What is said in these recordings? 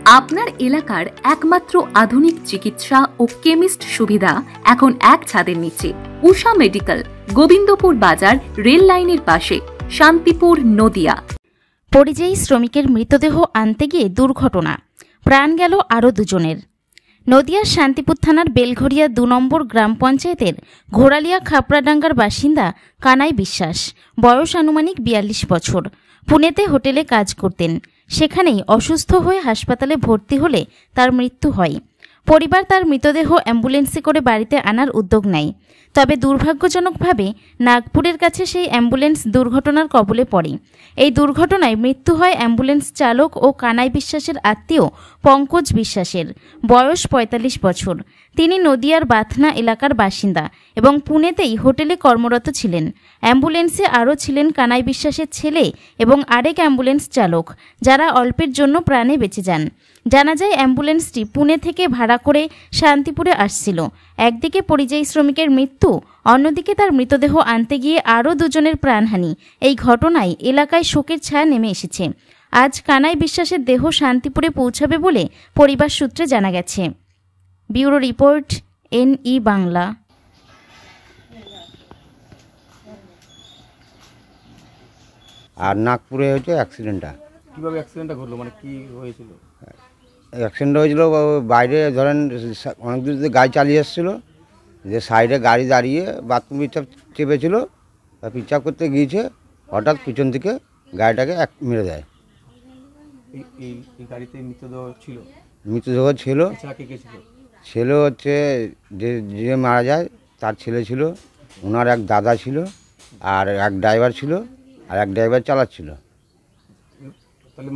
আপনার এলাকার একমাত্র আধুনিক চিকিৎসা ও কেমিস্ট সুবিধা এখন এক ছাদের নিচে। উষা মেডিকেল, গোবিন্দপুর বাজার, রেল লাইনের পাশে, শান্তিপুর, নদিয়া। পরিযায়ী শ্রমিকের মৃতদেহ আনতে গিয়ে দুর্ঘটনা, প্রাণ গেল আরও দুজনের। নদিয়ার শান্তিপুর থানার বেলঘরিয়া ২ নম্বর গ্রাম পঞ্চায়েতের ঘোড়ালিয়া খাপড়াডাঙ্গার বাসিন্দা কানাই বিশ্বাস, বয়স আনুমানিক ৪২ বছর। পুনেতে হোটেলে কাজ করতেন। সেখানেই অসুস্থ হয়ে হাসপাতালে ভর্তি হলে তার মৃত্যু হয়। পরিবার তার মৃতদেহ অ্যাম্বুলেন্সে করে বাড়িতে আনার উদ্যোগ নেয়। তবে দুর্ভাগ্যজনকভাবে নাগপুরের কাছে সেই অ্যাম্বুলেন্স দুর্ঘটনার কবলে পড়ে। এই দুর্ঘটনায় মৃত্যু হয় অ্যাম্বুলেন্স চালক ও কানাই বিশ্বাসের আত্মীয় পঙ্কজ বিশ্বাসের, বয়স ৪৫ বছর। তিনি নদিয়ার বাথনা এলাকার বাসিন্দা এবং পুনেতেই হোটেলে কর্মরত ছিলেন। অ্যাম্বুলেন্সে আরও ছিলেন কানাই বিশ্বাসের ছেলে এবং আরেক অ্যাম্বুলেন্স চালক, যারা অল্পের জন্য প্রাণে বেঁচে যান। জানা যায় অ্যাম্বুলেন্সটি পুনে থেকে ভাড়া করে শান্তিপুরে আসছিল। একদিকে পরিযায়ী শ্রমিকের মৃত্যু, অন্যদিকে তার মৃতদেহ আনতে গিয়ে আরও দুজনের প্রাণহানি। এই ঘটনায় এলাকায় শোকের ছায়া নেমে এসেছে। আজ কানাই বিশ্বাসের দেহ শান্তিপুরে পৌঁছাবে বলে পরিবার সূত্রে জানা গেছে। Bureau report, NE Bangla. আর নাগপুরে হচ্ছে অ্যাক্সিডেন্টটা। কীভাবে অ্যাক্সিডেন্টটা ঘটলো, মানে কি হয়েছিল? অ্যাক্সিডেন্ট হয়েছিল বাইরে, ধরেন অনেক দূর থেকে গাড়ি চালিয়ে এসেছিলো, যে সাইডে গাড়ি দাঁড়িয়ে বাথরুম পিচ্ছাপ চেপেছিল, পিচ্ছাপ করতে গিয়েছে, হঠাৎ পিছন থেকে গাড়িটাকে মেরে দেয়। এই গাড়িতে মৃতদেহ ছিল? মৃতদেহ ছিল। ছেলে হচ্ছে যে মারা যায় তার ছেলে ছিল, ওনার এক দাদা ছিল, আর এক ড্রাইভার ছিল, আর এক ড্রাইভার চালাচ্ছিল। তাহলে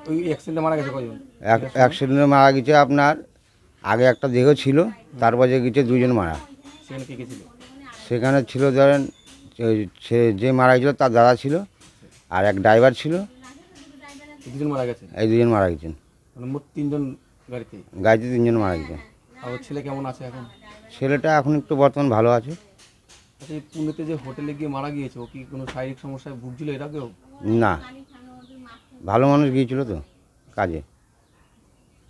ওই অ্যাক্সিডেন্টে মারা গেছে কয়জন? অ্যাক্সিডেন্টে মারা গেছে আপনার আগে একটা দেহ ছিল, তারপর যে গেছে দুজন মারা। সেখানে কে ছিল? সেখানে ছিল ধরেন যে মারা গেছিল তার দাদা ছিল, আর এক ড্রাইভার ছিল। দুজন মারা গেছে? এই দুজন মারা গেছেন। মানে মোট 3 জন গাড়িতে 3 জন মারা গেছে। আর ছেলে কেমন আছে এখন? ছেলেটা এখন একটু বর্তমান ভালো আছে। আচ্ছা, এই পুনেতে যে হোটেলে গিয়ে মারা গিয়েছে, ও কি কোনো শারীরিক সমস্যায় ভুগছিল এর আগেও? না, ভালো মানুষ গিয়েছিল তো কাজে।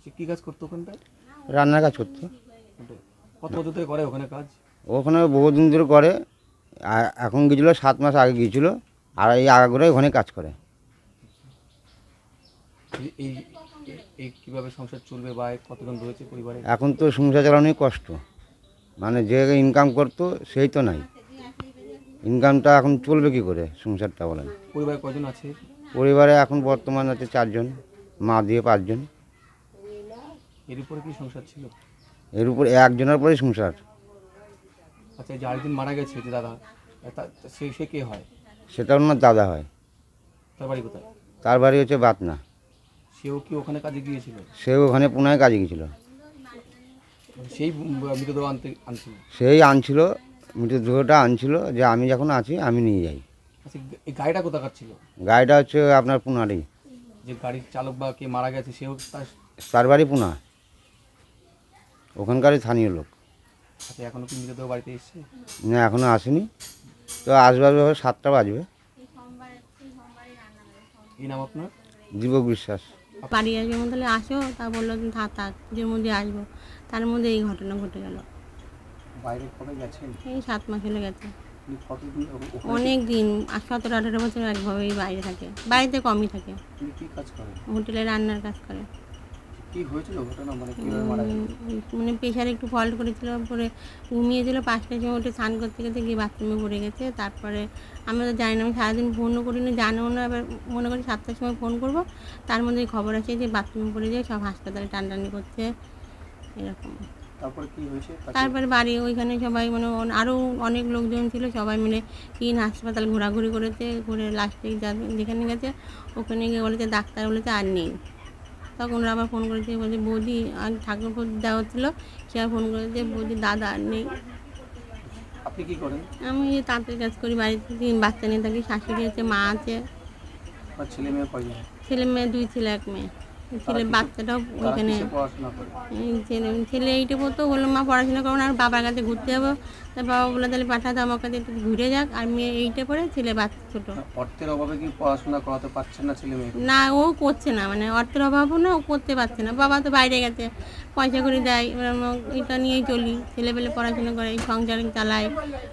সে কী কাজ করতো ওখানটায়? রান্নার কাজ করতো। কত বছর ধরে করে ওখানে কাজ? ওখানে বহুদিন ধরে করে। এখন গিয়েছিলো 7 মাস আগে গিয়েছিলো, আর এই আগাগোড়া ওখানে কাজ করে। এই কীভাবে সংসার চলবে বা কতজন রয়েছে পরিবারে? এখন তো সংসার চালানোই কষ্ট, মানে যে ইনকাম করতো সেই তো নাই। ইনকামটা এখন চলবে কি করে সংসারটা বলেন? পরিবারে কজন আছে? পরিবারে এখন বর্তমান আছে 4 জন, মা দিয়ে 5 জন। এর উপরে কি সংসার ছিল? এর উপরে একজনের পরেই সংসার। আচ্ছা, যে আরেকদিন মারা গেছে যে দাদা, সে কে হয়? সেটা ওনার দাদা হয়। তার বাড়ি কোথায়? তার বাড়ি হচ্ছে বাতনা। সেও কি ওখানে কাজে গিয়েছিল? সেও ওখানে পুনায় কাজে গিয়েছিল। সেই মৃতদেহ আনছিল? সেই আনছিল, মৃতদেহটা আনছিল, যে আমি যখন আছি আমি নিয়ে যাই। আচ্ছা, এই গাড়িটা কোথাকার ছিল? গাড়িটা হচ্ছে আপনার পুনারই। যে গাড়ির চালক বা কে মারা গেছে সেও তার বাড়ি পুনা, ওখানকারই স্থানীয় লোক। আচ্ছা, এখনো কি মৃতদেহ বাড়িতে এসছে? না, এখনও আসেনি, তো আসবে 7টা বাজবে। কি নাম আপনার? দীপক বিশ্বাস। বাড়ি আসবে তাহলে আসো, তা বললো থাক পুজোর মধ্যে আসবো, তার মধ্যে এই ঘটনা ঘটে গেল। বাইরে কবে গেছেন? এই 7 মাস হলে গেছে। অনেক দিন, 17-18 বছর একভাবেই বাইরে থাকে, বাড়িতে কমই থাকে। কি কাজ করে? হোটেলে রান্নার কাজ করে। কি হয়েছিল ঘটনা, মানে কিভাবে মারা গেল? মানে প্রেশারে একটু ফল্ট করেছিল, পরে ঘুমিয়েছিল, 5টার সময় উঠে স্নান করতে গেছে, গিয়ে বাথরুমে পড়ে গেছে। তারপরে আমরা তো জানি না, আমি সারাদিন ফোনও করিনি, জানিও না। এবার মনে করি 7টার সময় ফোন করবো, তার মধ্যে খবর আছে যে বাথরুমে পড়ে যায়, সব হাসপাতালে টানটানি করছে, এরকম। তারপরে কি হয়েছে? তারপরে বাড়ি ওইখানে সবাই মানে আরও অনেক লোকজন ছিল, সবাই মিলে হাসপাতাল ঘোরাঘুরি করেছে, ঘুরে লাস্টে যেখানে গেছে ওখানে গিয়ে বলেছে ডাক্তার বলেছে আর নেই। তখন ওরা আবার ফোন করেছে, বলছে বৌদি, আর ঠাকুরপুর দেওয়া হচ্ছিলো, সে ফোন করেছে বৌদি দাদা আর নেই। আপনি কি করেন? আমি তাঁতের কাজ করি, বাড়িতে 3 বাচ্চা নিয়ে থাকি, শাশুড়ি আছে, মা আছে। ছেলে মেয়ে কয়জন? ছেলে মেয়ে 2 ছেলে 1 মেয়ে। ছেলে বাচ্চাটাও তারা ওইখানে কিসে পড়াশোনা করে? ছেলে এইটে পড়তো, বললো মা পড়াশোনা করো না, আর বাবার কাছে ঘুরতে যাবো। তার বাবা বললো তাহলে পাঠাতো আমার কাছে, একটু ঘুরে যাক। আর মেয়ে এইটে পড়ে, ছেলে বাচ্চা ছোটো। অর্থের অভাবে কি পড়াশোনা করাতে পারছেন না ছেলে মেয়ে? না, ও করছে না, মানে অর্থের অভাবও না, ও করতে পারছে না। বাবা তো বাইরে গেছে, পয়সা করে দেয়, এবার এটা নিয়েই চলি। ছেলেপেলে পড়াশোনা করে, সংসার চালাই,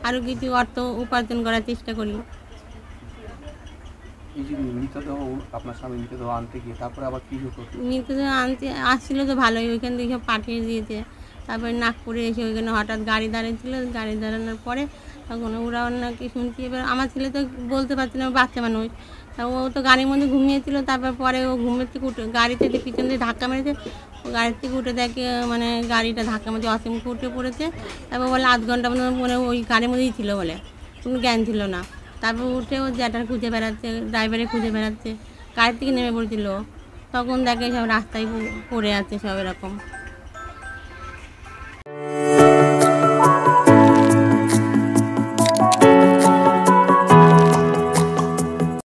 আরও কিছু অর্থ উপার্জন করার চেষ্টা করি। এই যে মৃতদেহ, আপনার স্বামী মৃতদেহ আনতে গিয়ে তারপরে আবার কি হতো? মৃতদেহ আনতে আসছিল তো ভালোই, ওইখান থেকে সব পাঠিয়ে দিয়েছে। তারপরে নাগপুরে এসে ওইখানে হঠাৎ গাড়ি দাঁড়িয়েছিল, গাড়ি দাঁড়ানোর পরে তখন ওরা নাকি শুনছি। এবার আমার ছেলে তো বলতে পারছিল না, বাচ্চা মানুষ। তা ও তো গাড়ির মধ্যে ঘুমিয়েছিল। তারপর পরে ও ঘুমের থেকে উঠে গাড়িতে যে পিছন দিয়ে ধাক্কা মেরেছে, ও গাড়ির থেকে উঠে দেখে মানে গাড়িটা ধাক্কা মেরেছে, অসীমকে উঠে পড়েছে। তারপর বলে আধ ঘন্টা মানে ওই গাড়ির মধ্যেই ছিল, বলে কোনো জ্ঞান ছিল না। তারপর উঠে ও জ্যাঠার খুঁজে বেড়াচ্ছে, ড্রাইভারে খুঁজে বেড়াচ্ছে, গাড়ি থেকে নেমে পড়েছিল। তখন দেখে সব রাস্তায় পড়ে আছে সব এরকম।